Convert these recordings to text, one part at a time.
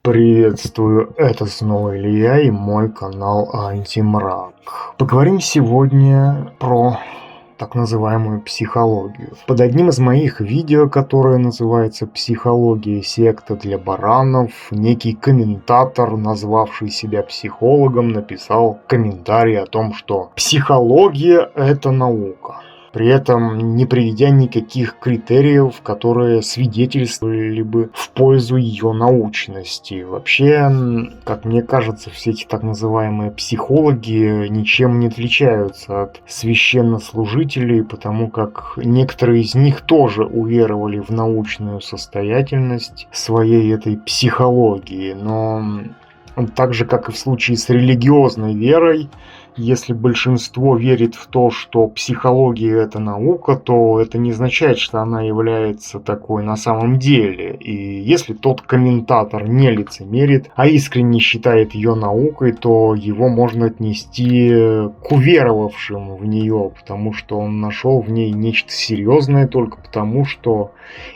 Приветствую, это снова Илья и мой канал Антимрак. Поговорим сегодня про так называемую психологию. Под одним из моих видео, которое называется «Психология секта для баранов», некий комментатор, назвавший себя психологом, написал комментарий о том, что психология – это наука. При этом не приведя никаких критериев, которые свидетельствовали бы в пользу ее научности. Вообще, как мне кажется, все эти так называемые психологи ничем не отличаются от священнослужителей, потому как некоторые из них тоже уверовали в научную состоятельность своей этой психологии. Но так же, как и в случае с религиозной верой, если большинство верит в то, что психология – это наука, то это не означает, что она является такой на самом деле. И если тот комментатор не лицемерит, а искренне считает ее наукой, то его можно отнести к уверовавшим в нее, потому что он нашел в ней нечто серьезное только потому, что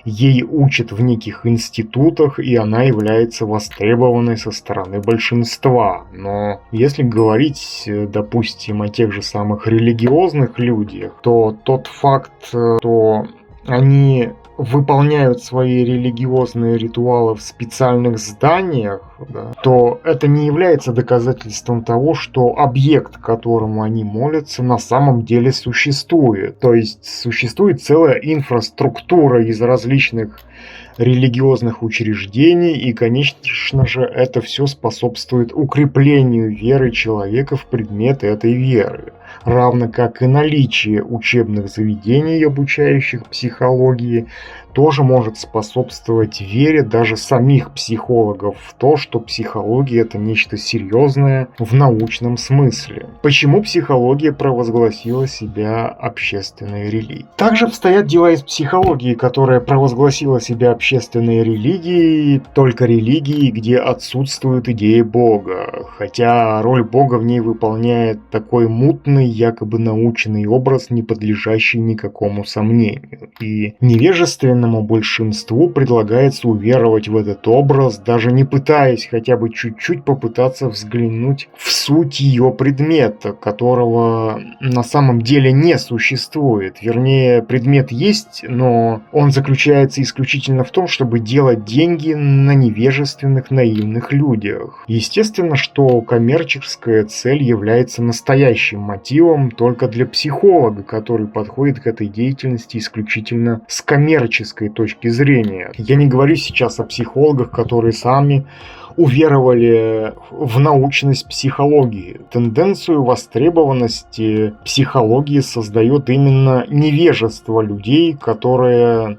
ей учат в неких институтах, и она является востребованной со стороны большинства. Но если говорить, допустим, о тех же самых религиозных людях, то тот факт, что они выполняют свои религиозные ритуалы в специальных зданиях, да, то это не является доказательством того, что объект, которому они молятся, на самом деле существует. То есть существует целая инфраструктура из различных религиозных учреждений, и, конечно же, это все способствует укреплению веры человека в предмет этой веры, равно как и наличие учебных заведений, обучающих психологии, тоже может способствовать вере даже самих психологов в то, что психология – это нечто серьезное в научном смысле. Почему психология провозгласила себя общественной религией? Также обстоят дела и с психологией, которая провозгласила себя общественной религией, только религией, где отсутствует идея Бога, хотя роль Бога в ней выполняет такой мутный, якобы научный образ, не подлежащий никакому сомнению. И невежественному большинству предлагается уверовать в этот образ, даже не пытаясь хотя бы чуть-чуть попытаться взглянуть в суть ее предмета, которого на самом деле не существует. Вернее, предмет есть, но он заключается исключительно в том, чтобы делать деньги на невежественных, наивных людях. Естественно, что коммерческая цель является настоящим мотивом только для психолога, который подходит к этой деятельности исключительно с коммерческой точки зрения. Я не говорю сейчас о психологах, которые сами уверовали в научность психологии. Тенденцию востребованности психологии создает именно невежество людей, которые,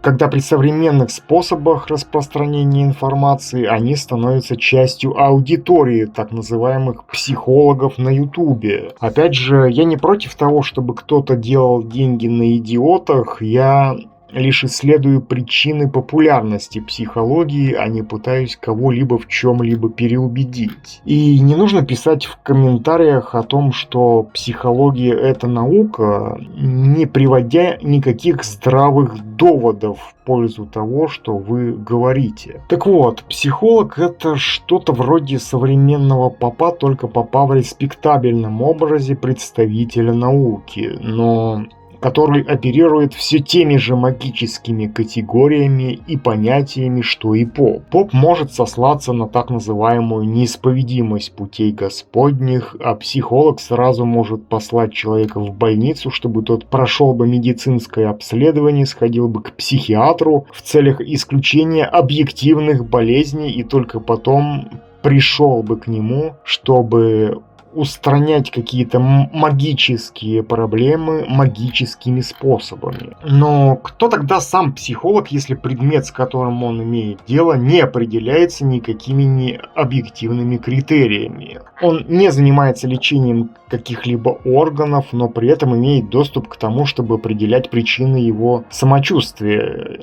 когда при современных способах распространения информации, они становятся частью аудитории так называемых психологов на Ютубе. Опять же, я не против того, чтобы кто-то делал деньги на идиотах, я лишь исследую причины популярности психологии, а не пытаюсь кого-либо в чем-либо переубедить. И не нужно писать в комментариях о том, что психология – это наука, не приводя никаких здравых доводов в пользу того, что вы говорите. Так вот, психолог – это что-то вроде современного попа, только попа в респектабельном образе представителя науки, но который оперирует все теми же магическими категориями и понятиями, что и поп. Поп может сослаться на так называемую неисповедимость путей Господних, а психолог сразу может послать человека в больницу, чтобы тот прошел бы медицинское обследование, сходил бы к психиатру в целях исключения объективных болезней и только потом пришел бы к нему, чтобы устранять какие-то магические проблемы магическими способами. Но кто тогда сам психолог, если предмет, с которым он имеет дело, не определяется никакими объективными критериями? Он не занимается лечением каких-либо органов, но при этом имеет доступ к тому, чтобы определять причины его самочувствия.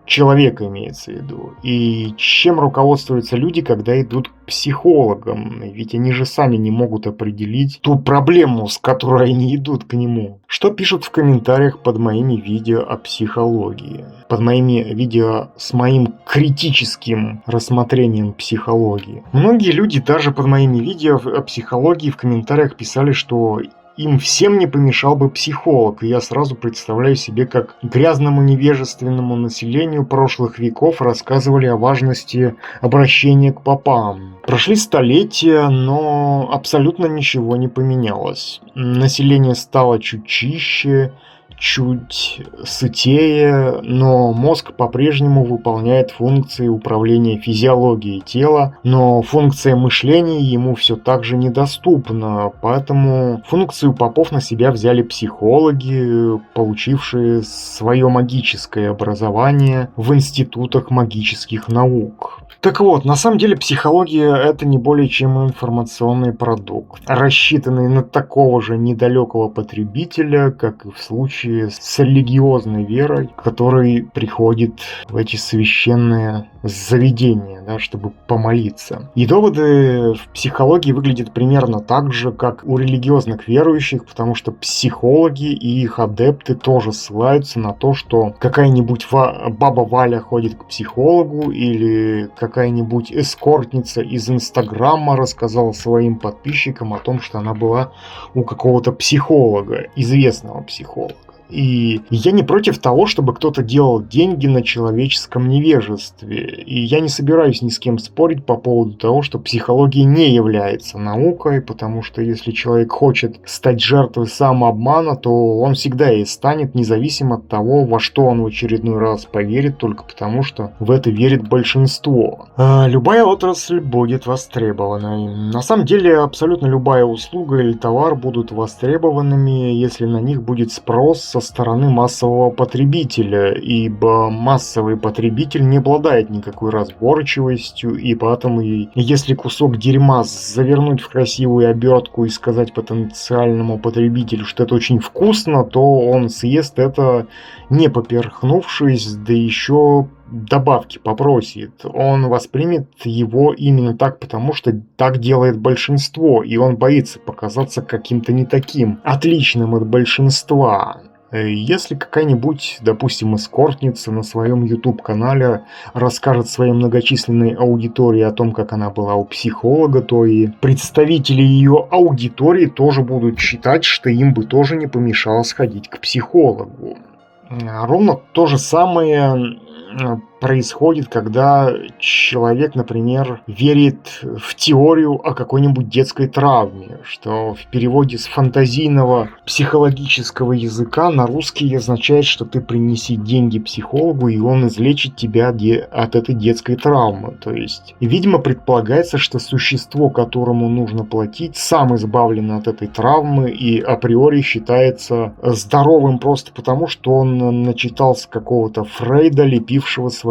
человека имеется в виду. И чем руководствуются люди, когда идут к психологам? Ведь они же сами не могут определить ту проблему, с которой они идут к нему. Что пишут в комментариях под моими видео о психологии? Под моими видео с моим критическим рассмотрением психологии. Многие люди даже под моими видео о психологии в комментариях писали, что им всем не помешал бы психолог, и я сразу представляю себе, как грязному невежественному населению прошлых веков рассказывали о важности обращения к попам. Прошли столетия, но абсолютно ничего не поменялось. Население стало чуть чище, чуть сытее, но мозг по-прежнему выполняет функции управления физиологией тела, но функция мышления ему все так же недоступна, поэтому функцию попов на себя взяли психологи, получившие свое магическое образование в институтах магических наук. Так вот, на самом деле психология — это не более чем информационный продукт, рассчитанный на такого же недалекого потребителя, как и в случае с религиозной верой, который приходит в эти священные заведения, да, чтобы помолиться. И доводы в психологии выглядят примерно так же, как у религиозных верующих, потому что психологи и их адепты тоже ссылаются на то, что какая-нибудь баба Валя ходит к психологу, или какая-нибудь эскортница из Инстаграма рассказала своим подписчикам о том, что она была у какого-то психолога, известного психолога. И я не против того, чтобы кто-то делал деньги на человеческом невежестве. И я не собираюсь ни с кем спорить по поводу того, что психология не является наукой, потому что если человек хочет стать жертвой самообмана, то он всегда и станет, независимо от того, во что он в очередной раз поверит, только потому что в это верит большинство. Любая отрасль будет востребованной. На самом деле, абсолютно любая услуга или товар будут востребованными, если на них будет спрос со стороны массового потребителя, ибо массовый потребитель не обладает никакой разборчивостью, и поэтому если кусок дерьма завернуть в красивую обертку и сказать потенциальному потребителю, что это очень вкусно, то он съест это, не поперхнувшись, да еще добавки попросит. Он воспримет его именно так, потому что так делает большинство, и он боится показаться каким-то не таким, отличным от большинства. Если какая-нибудь, допустим, эскортница на своем YouTube-канале расскажет своей многочисленной аудитории о том, как она была у психолога, то и представители ее аудитории тоже будут считать, что им бы тоже не помешало сходить к психологу. Ровно то же самое происходит, когда человек, например, верит в теорию о какой-нибудь детской травме, что в переводе с фантазийного психологического языка на русский означает, что ты принеси деньги психологу, и он излечит тебя от этой детской травмы. То есть, видимо, предполагается, что существо, которому нужно платить, сам избавлен от этой травмы и априори считается здоровым просто потому, что он начитался какого-то Фрейда, лепившего свои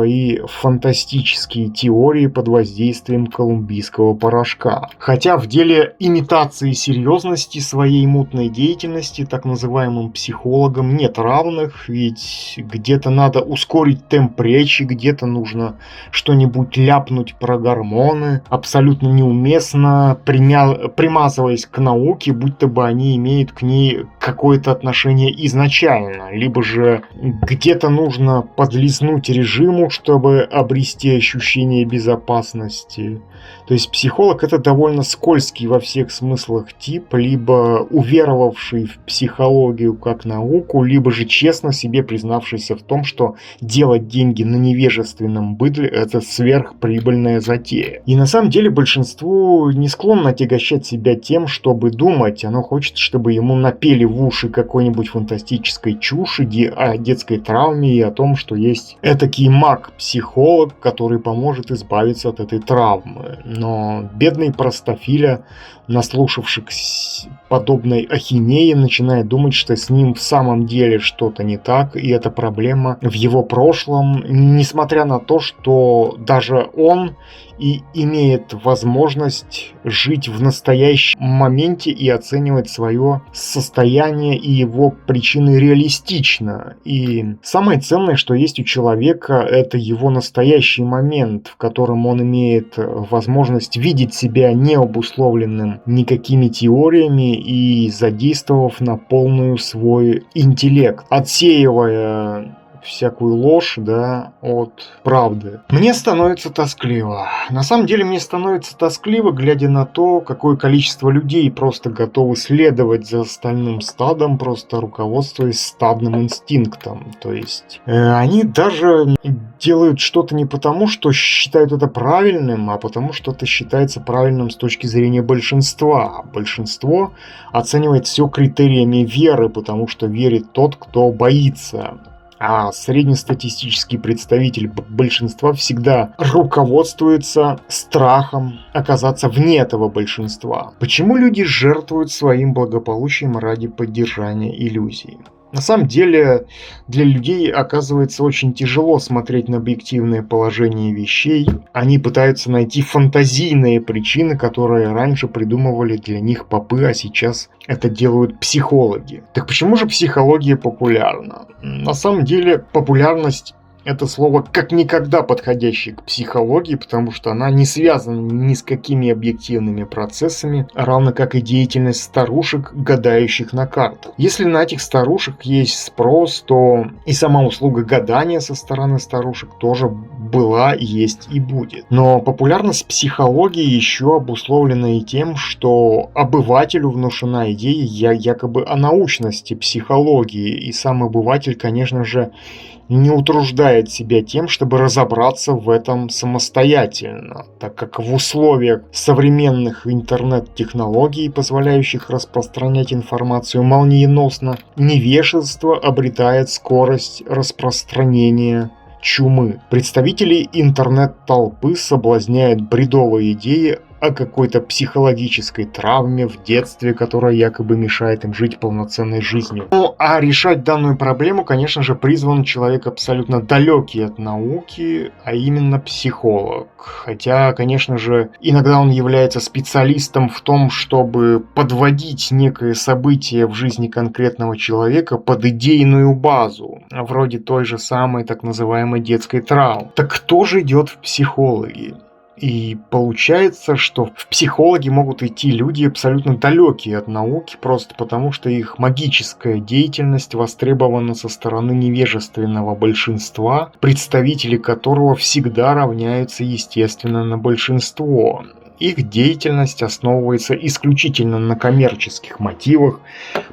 фантастические теории под воздействием колумбийского порошка. Хотя в деле имитации серьезности своей мутной деятельности так называемым психологам нет равных, ведь где-то надо ускорить темп речи, где-то нужно что-нибудь ляпнуть про гормоны, абсолютно неуместно, примазываясь к науке, будто бы они имеют к ней какое-то отношение изначально, либо же где-то нужно подлизнуть режиму, чтобы обрести ощущение безопасности. То есть психолог — это довольно скользкий во всех смыслах тип, либо уверовавший в психологию как науку, либо же честно себе признавшийся в том, что делать деньги на невежественном быдле — это сверхприбыльная затея. И на самом деле большинству не склонно отягощать себя тем, чтобы думать. Оно хочет, чтобы ему напели в уши какой-нибудь фантастической чуши о детской травме и о том, что есть этакий маг-психолог, который поможет избавиться от этой травмы. Но бедный простофиля, наслушавшись подобной ахинеи, начинает думать, что с ним в самом деле что-то не так, и это проблема в его прошлом, несмотря на то, что даже он и имеет возможность жить в настоящем моменте и оценивать свое состояние состояние и его причины реалистично. И самое ценное, что есть у человека, это его настоящий момент, в котором он имеет возможность видеть себя не обусловленным никакими теориями и задействовав на полную свой интеллект, отсеивая всякую ложь, да, от правды. Мне становится тоскливо. На самом деле мне становится тоскливо, глядя на то, какое количество людей просто готовы следовать за остальным стадом, просто руководствуясь стадным инстинктом. То есть они даже делают что-то не потому, что считают это правильным, а потому, что это считается правильным с точки зрения большинства. Большинство оценивает все критериями веры, потому что верит тот, кто боится. А среднестатистический представитель большинства всегда руководствуется страхом оказаться вне этого большинства. Почему люди жертвуют своим благополучием ради поддержания иллюзий? На самом деле, для людей оказывается очень тяжело смотреть на объективное положение вещей. Они пытаются найти фантазийные причины, которые раньше придумывали для них попы, а сейчас это делают психологи. Так почему же психология популярна? На самом деле, популярность — это слово как никогда подходящее к психологии, потому что она не связана ни с какими объективными процессами, равно как и деятельность старушек, гадающих на картах. Если на этих старушек есть спрос, то и сама услуга гадания со стороны старушек тоже была, есть и будет. Но популярность психологии еще обусловлена и тем, что обывателю внушена идея якобы о научности психологии, и сам обыватель, конечно же, не утруждает себя тем, чтобы разобраться в этом самостоятельно, так как в условиях современных интернет-технологий, позволяющих распространять информацию молниеносно, невежество обретает скорость распространения чумы. Представители интернет-толпы соблазняют бредовые идеи о какой-то психологической травме в детстве, которая якобы мешает им жить полноценной жизнью. Ну, а решать данную проблему, конечно же, призван человек абсолютно далекий от науки, а именно психолог. Хотя, конечно же, иногда он является специалистом в том, чтобы подводить некое событие в жизни конкретного человека под идейную базу, вроде той же самой так называемой детской травмы. Так кто же идет в психологи? И получается, что в психологи могут идти люди абсолютно далекие от науки, просто потому что их магическая деятельность востребована со стороны невежественного большинства, представители которого всегда равняются, естественно, на большинство. Их деятельность основывается исключительно на коммерческих мотивах,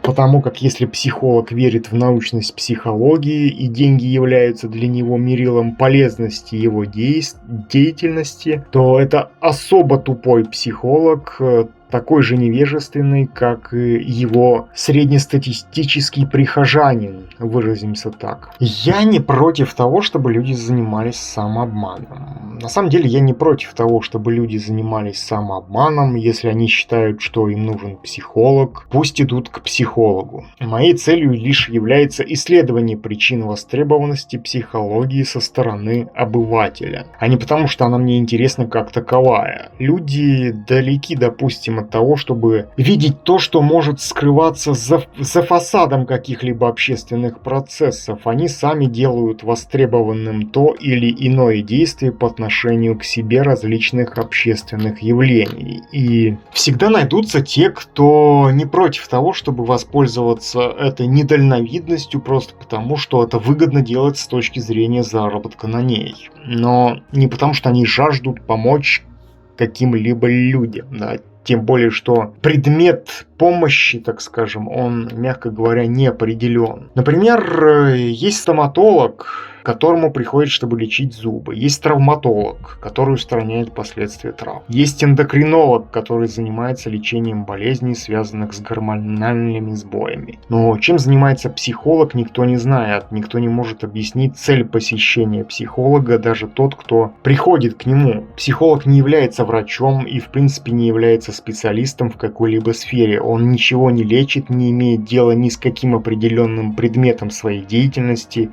потому как если психолог верит в научность психологии и деньги являются для него мерилом полезности его деятельности, то это особо тупой психолог, такой же невежественный, как и его среднестатистический прихожанин, выразимся так. Я не против того, чтобы люди занимались самообманом. На самом деле я не против того, чтобы люди занимались самообманом. Если они считают, что им нужен психолог, пусть идут к психологу. Моей целью лишь является исследование причин востребованности психологии со стороны обывателя, а не потому, что она мне интересна как таковая. Люди далеки, допустим, от того, чтобы видеть то, что может скрываться за фасадом каких-либо общественных процессов. Они сами делают востребованным то или иное действие по отношению к себе различных общественных явлений. И всегда найдутся те, кто не против того, чтобы воспользоваться этой недальновидностью просто потому, что это выгодно делать с точки зрения заработка на ней. Но не потому, что они жаждут помочь каким-либо людям, да. Тем более, что предмет помощи, так скажем, он, мягко говоря, не определен. Например, есть стоматолог, к которому приходит, чтобы лечить зубы. Есть травматолог, который устраняет последствия травм. Есть эндокринолог, который занимается лечением болезней, связанных с гормональными сбоями. Но чем занимается психолог, никто не знает. Никто не может объяснить цель посещения психолога, даже тот, кто приходит к нему. Психолог не является врачом и, в принципе, не является специалистом в какой-либо сфере. Он ничего не лечит, не имеет дела ни с каким определенным предметом своей деятельности,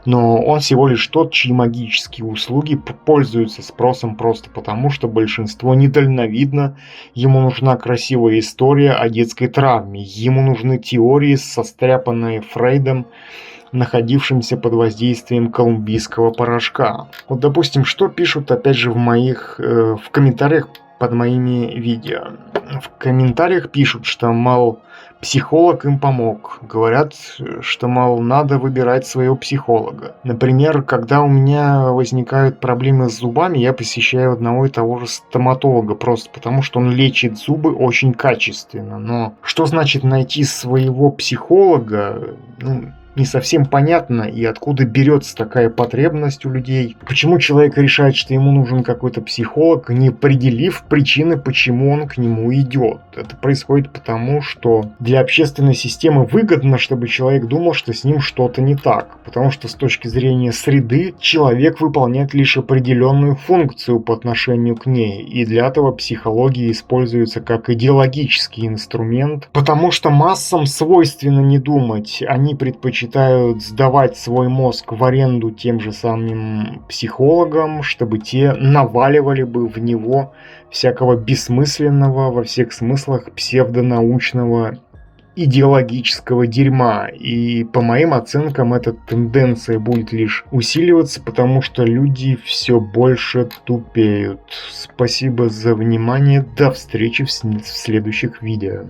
но он Он всего лишь тот, чьи магические услуги пользуются спросом просто потому, что большинство недальновидно, ему нужна красивая история о детской травме, ему нужны теории, состряпанные Фрейдом, находившимся под воздействием колумбийского порошка. Вот, допустим, что пишут, опять же, в комментариях под моими видео. В комментариях пишут, что, мол, психолог им помог. Говорят, что, мол, надо выбирать своего психолога. Например, когда у меня возникают проблемы с зубами, я посещаю одного и того же стоматолога, просто потому что он лечит зубы очень качественно. Но что значит найти своего психолога? Не совсем понятно, и откуда берется такая потребность у людей. Почему человек решает, что ему нужен какой-то психолог, не определив причины, почему он к нему идет. Это происходит потому, что для общественной системы выгодно, чтобы человек думал, что с ним что-то не так. Потому что с точки зрения среды человек выполняет лишь определенную функцию по отношению к ней. И для этого психология используется как идеологический инструмент. Потому что массам свойственно не думать. Они предпочитают сдавать свой мозг в аренду тем же самым психологам, чтобы те наваливали бы в него всякого бессмысленного, во всех смыслах псевдонаучного идеологического дерьма. И по моим оценкам эта тенденция будет лишь усиливаться, потому что люди все больше тупеют. Спасибо за внимание. До встречи в следующих видео.